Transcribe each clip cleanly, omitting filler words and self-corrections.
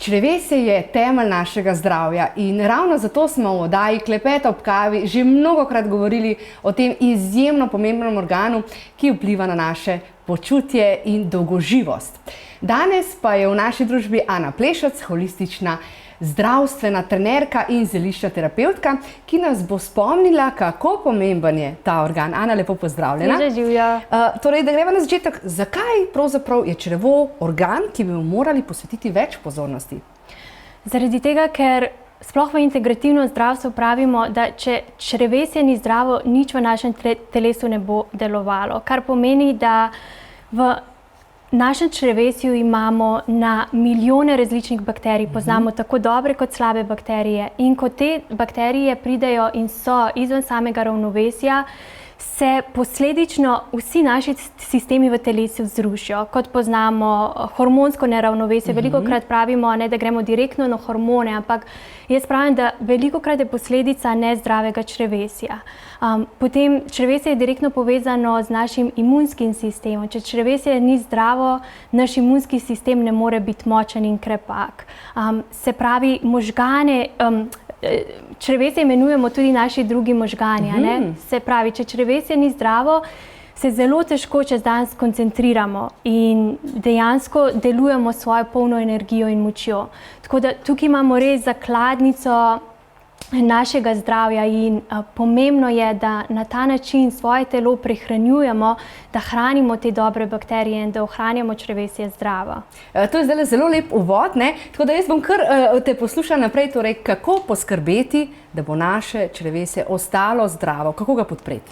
Črevesje je temelj našega zdravja in ravno zato smo v oddaji Klepet ob kavi že mnogokrat govorili o tem izjemno pomembnem organu, ki vpliva na naše počutje in dolgoživost. Danes pa je v naši družbi Ana Plešec, holistična zdravstvena trenerka in zeliščna terapevtka, ki nas bo spomnila, kako pomemben je ta organ. Ana, lepo pozdravljena. Torej, da greva na začetek, zakaj pravzaprav je črevo organ, ki bi mu morali posvetiti več pozornosti? Zaradi tega, ker sploh v integrativnem zdravstvu pravimo, da če črevesje ni zdravo, nič v našem telesu ne bo delovalo. Kar pomeni, da v našem črevesju imamo na milijone različnih bakterij, poznamo tako dobre kot slabe bakterije. In ko te bakterije pridejo in so izven samega ravnovesja, se posledično vsi naši sistemi v telesu zrušijo. Kot poznamo hormonsko neravnovesje, velikokrat pravimo, da gremo direktno na hormone, ampak jaz pravim, da velikokrat je posledica nezdravega črevesja. Potem črevesje je direktno povezano z našim imunskim sistemom. Če črevesje ni zdravo, naš imunski sistem ne more biti močen in krepak. Se pravi, možgane, črevesje imenujemo tudi naši drugi možgani. Se pravi, če črevesje ni zdravo, se zelo težko čez dan skoncentriramo in dejansko delujemo svojo polno energijo in močjo. Tako da tukaj imamo res zakladnico našega zdravja in pomembno je, da na ta način svoje telo prehranjujemo, da hranimo te dobre bakterije in da ohranjamo črevesje zdravo. To je zdaj zelo lep uvod, tako da jaz bom kar te poslušala naprej, torej kako poskrbeti, da bo naše črevesje ostalo zdravo, kako ga podpreti?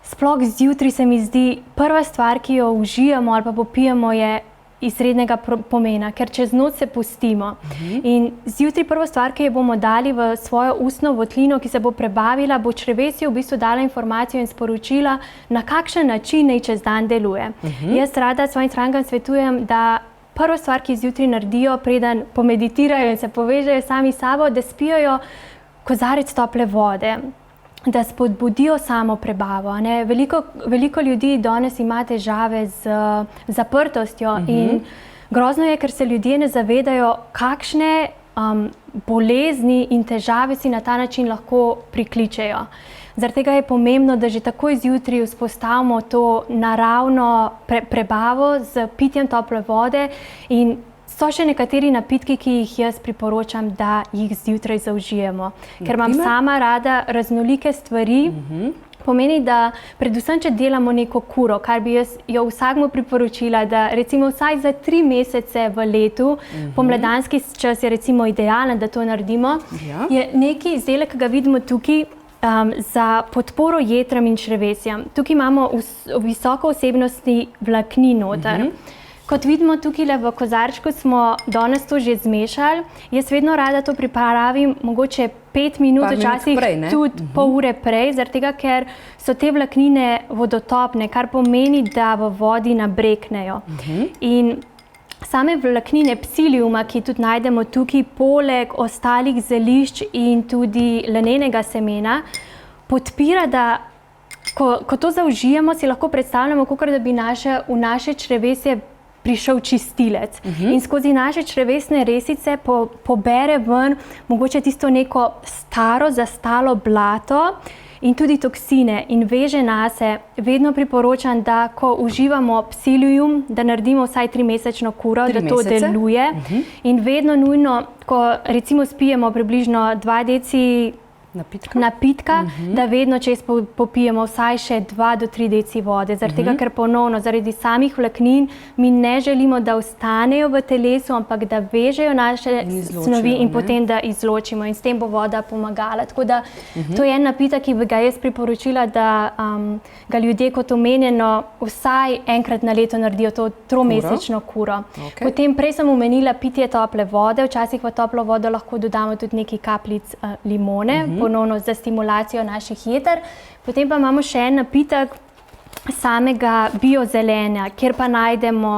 Sploh zjutraj se mi zdi prva stvar, ki jo užijemo ali pa popijemo, je izrednega pomena, ker čez noč se pustimo. In zjutraj prva stvar, ki jo bomo dali v svojo ustno votlino, ki se bo prebavila, bo črevesju v bistvu dala informacijo in sporočila, na kakšen način naj čez dan deluje. Jaz rada svojim strankam svetujem, da prva stvar, ki zjutraj naredijo, preden pomeditirajo in se povežejo sami s sabo, da spijo kozarec tople vode, da spodbudijo samo prebavo. Veliko ljudi danes ima težave z zaprtostjo in grozno je, ker se ljudje ne zavedajo, kakšne bolezni in težave si na ta način lahko prikličejo. Zaradi tega je pomembno, da že takoj zjutraj vzpostavimo to naravno prebavo z pitjem tople vode in so še nekateri napitki, ki jih jaz priporočam, da jih zjutraj zaužijemo. Ker imam sama rada raznolike stvari, pomeni, da predvsem, če delamo neko kuro, kar bi jaz jo vsakmu priporočila, da recimo vsaj za 3 mesece v letu, pomladanski čas je recimo idealen, da to naredimo, je neki izdelek, ki ga vidimo tukaj, za podporo jetram in črevesjem. Tukaj imamo visoko vsebnostni vlaknin noter. Kot vidimo tukaj v kozarčku smo danes to že zmešali. Jaz vedno rada to pripravim mogoče 5 minut, včasih tudi pol ure prej, zaradi tega, ker so te vlaknine vodotopne, kar pomeni, da v vodi nabreknejo. In same vlaknine psiliuma, ki tudi najdemo tukaj, poleg ostalih zelišč in tudi lanenega semena, podpira, da ko to zaužijemo, si lahko predstavljamo, kakor da bi v naše črevesje prišel čistilec. In skozi naše črevesne resice pobere ven mogoče tisto neko staro, zastalo blato in tudi toksine in veže nase. Vedno priporočam, da ko uživamo psilium, da naredimo vsaj 3-mesečno kuro, da to deluje. In vedno nujno, ko recimo spijemo približno 2 deci napitka, da vedno čez popijemo vsaj še 2 do 3 deci vode. Zaradi tega, ker ponovno, zaradi samih vlaknin mi ne želimo, da ostanejo v telesu, ampak da vežejo naše snovi in potem, da izločimo. In s tem bo voda pomagala. Tako da to je en napitek, ki bi ga jaz priporočila, da ga ljudje, kot omenjeno, vsaj enkrat na leto naredijo to 3-mesečno kuro. Potem prej sem omenila pitje tople vode. Včasih v toplo vodo lahko dodamo tudi nekaj kapljic limone, ponovno za stimulacijo naših jeter. Potem pa imamo še en napitek samega biozelenja, kjer pa najdemo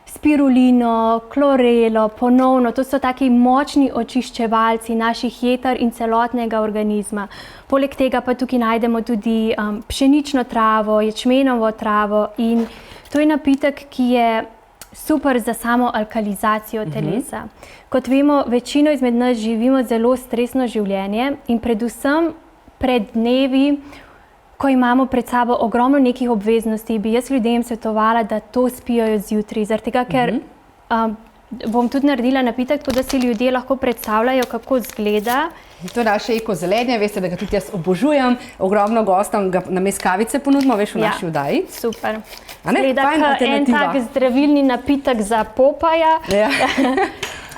spirulino, klorelo, ponovno. To so taki močni očiščevalci naših jeter in celotnega organizma. Poleg tega pa tukaj najdemo tudi pšenično travo, ječmenovo travo in to je napitek, ki je super za samo alkalizacijo telesa. Kot vemo, večino izmed nas živimo zelo stresno življenje in predvsem pred dnevi, ko imamo pred sabo ogromno nekih obveznosti, bi jaz ljudem svetovala, da to spijo zjutraj. Zaradi tega, ker bom tudi naredila napitek, tako da si ljudje lahko predstavljajo, kako izgleda. To je naše eko zelenje, veste, da ga tudi jaz obožujem. Ogromno gostom ga namesto kavice ponudimo, veš, v naši oddaji. Super. Izgleda kot en tak zdravilni napitek za Popaja. Ja.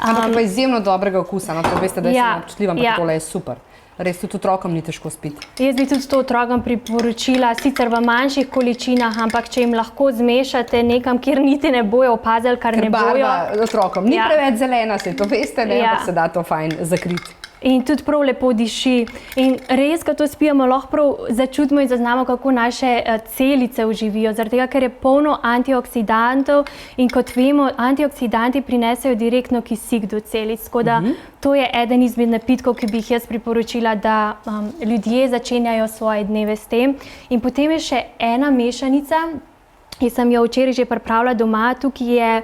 Ampak pa izjemno dobrega okusa, no, to veste, da sem občutljiva, ampak tole je super. Res tudi otrokom ni težko spiti. Jaz bi tudi to otrokom priporočila, sicer v manjših količinah, ampak če jim lahko zmešate nekam, kjer niti ne bojo opazili, kar ne bojo. Ker barva otrokom ni preveč zelena, se to veste, ne, ampak se da to fajn zakriti. In tudi prav lepo diši. In res, ko to spijemo, lahko prav začutimo in zaznamo, kako naše celice oživijo. Zaradi tega, ker je polno antioksidantov in kot vemo, antioksidanti prinesejo direktno kisik do celic. Tako da to je eden izmed napitkov, ki bi jih jaz priporočila, da ljudje začenjajo svoje dneve s tem. In potem je še ena mešanica, ki sem jo včeraj že pripravila doma. Tukaj je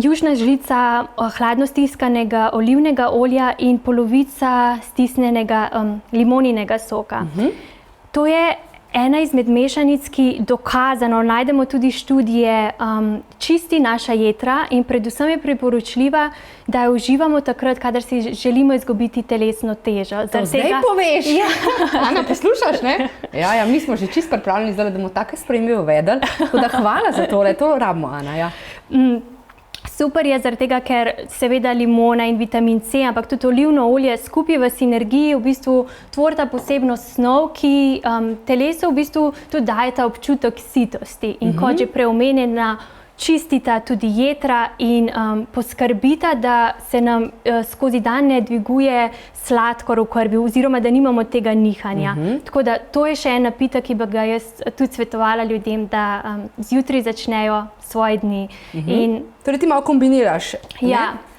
jušna žlica hladno stiskanega olivnega olja in polovica stisnjenega limoninega soka. To je ena izmed mešanic, ki dokazano, najdemo tudi študije, čisti naša jetra in predvsem je priporočljiva, da jo uživamo takrat, kadar si želimo izgubiti telesno težo. To zdaj poveš? Ana, poslušaš, ne? Ja, mi smo že čisto pripravljeni, da bomo take spremembe uvedli. Tako da hvala za tole, to rabimo, Ana. Super je zaradi tega, ker seveda limona in vitamin C, ampak tudi olivno olje skupaj v sinergiji v bistvu tvorita posebno snov, ki telesu v bistvu tudi dajeta občutek sitosti. In kot že preomenjena, čistita tudi jetra in poskrbita, da se nam skozi dan ne dviguje sladkor v krvi oziroma da nimamo tega nihanja. Tako da to je še en napitek, ki bi ga jaz tudi svetovala ljudem, da zjutraj začnejo svoje dni. Torej ti malo kombiniraš, ne?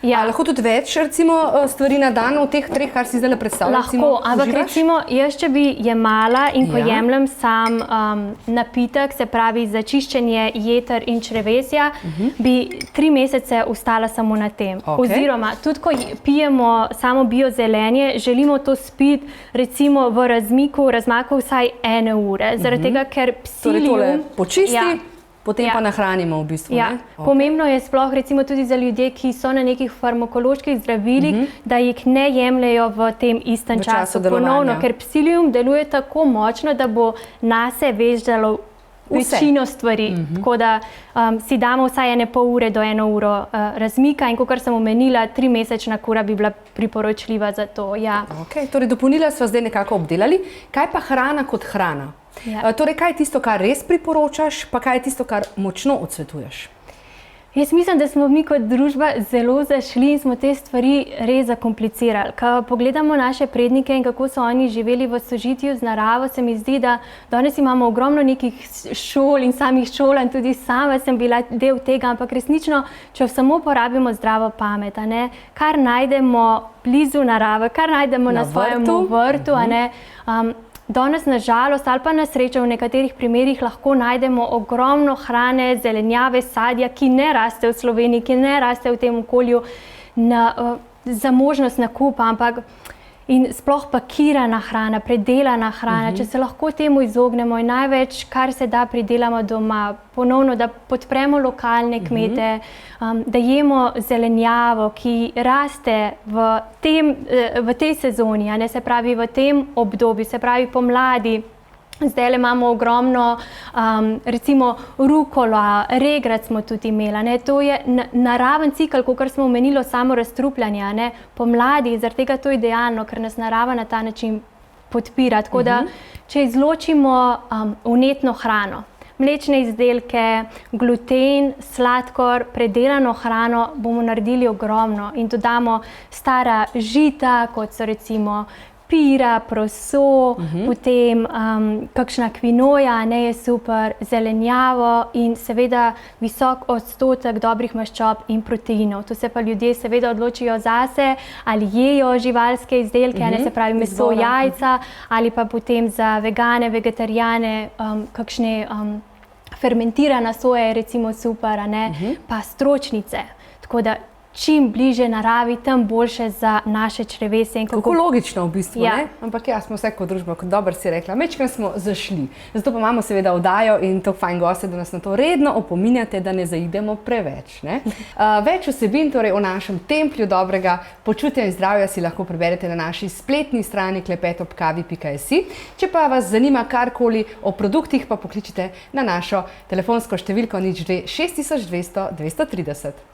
Ja. Lahko tudi več recimo stvari na dan v teh treh, kar si zdaj predstavljaš? Lahko, ampak recimo jaz, če bi jemala in ko jemljem sam napitek, se pravi za čiščenje jeter in črevesja, bi 3 mesece ostala samo na tem. Oziroma, tudi ko pijemo samo biozelenje, želimo to spiti recimo v razmaku vsaj 1 ure. Zaradi tega, ker psilium... Torej tole počisti, potem pa nahranimo v bistvu. Pomembno je sploh recimo tudi za ljudje, ki so na nekih farmakoloških zdravilih, da jih ne jemljejo v tem istem času ponovno, ker psilium deluje tako močno, da bo nase vežalo večino stvari. Tako da si damo vsaj 1,5 ure do 1 uro razmika in kakor sem omenila, 3-mesečna kura bi bila priporočljiva za to. Torej dopolnila sva zdaj nekako obdelali. Kaj pa hrana kot hrana? Torej, kaj je tisto, kar res priporočaš, pa kaj je tisto, kar močno odsvetuješ? Jaz mislim, da smo mi kot družba zelo zašli in smo te stvari res zakomplicirali. Ko pogledamo naše prednike in kako so oni živeli v sožitju z naravo, se mi zdi, da danes imamo ogromno nekih šol in samih šolanj, tudi sama sem bila del tega, ampak resnično, če samo porabimo zdravo pamet, kar najdemo blizu narave, kar najdemo na svojem vrtu, danes na žalost ali pa na srečo v nekaterih primerih lahko najdemo ogromno hrane, zelenjave, sadja, ki ne raste v Sloveniji, ki ne raste v tem okolju za možnost nakupa, ampak in sploh pakirana hrana, predelana hrana, če se lahko temu izognemo in največ, kar se da, pridelamo doma, ponovno, da podpremo lokalne kmete, da jemo zelenjavo, ki raste v tej sezoni, se pravi v tem obdobju, se pravi pomladi. Zdaj imamo ogromno, recimo rukola, regrat smo tudi imeli. To je naraven cikel, kot smo omenili, samo razstrupljanje. Pomladi, zaradi tega to je idealno, ker nas narava na ta način podpira. Tako da, če izločimo vnetno hrano, mlečne izdelke, gluten, sladkor, predelano hrano, bomo naredili ogromno in dodamo stara žita, kot so recimo pira, proso, potem kakšna kvinoja, je super, zelenjavo in seveda visok odstotek dobrih maščob in proteinov. To se pa ljudje seveda odločijo zase, ali jejo živalske izdelke, se pravi meso, jajca, ali pa potem za vegane, vegetarijane, kakšne fermentirana soja je recimo super, a ne, pa stročnice. Tako da čim bliže naravi, tem boljše za naše črevesje. In Kako logično v bistvu, Ja. ne? Ampak ja, smo vse kot družba, kot dobro si rekla, mečkaj smo zašli. Zato pa imamo seveda oddajo in to fajn goste, da nas na to redno opominjate, da ne zaidemo preveč, ne? Več vsebin torej o našem templju dobrega počutja in zdravja si lahko preberete na naši spletni strani klepetobkavi.si. Če pa vas zanima karkoli o produktih, pa pokličite na našo telefonsko številko 02 6200 230.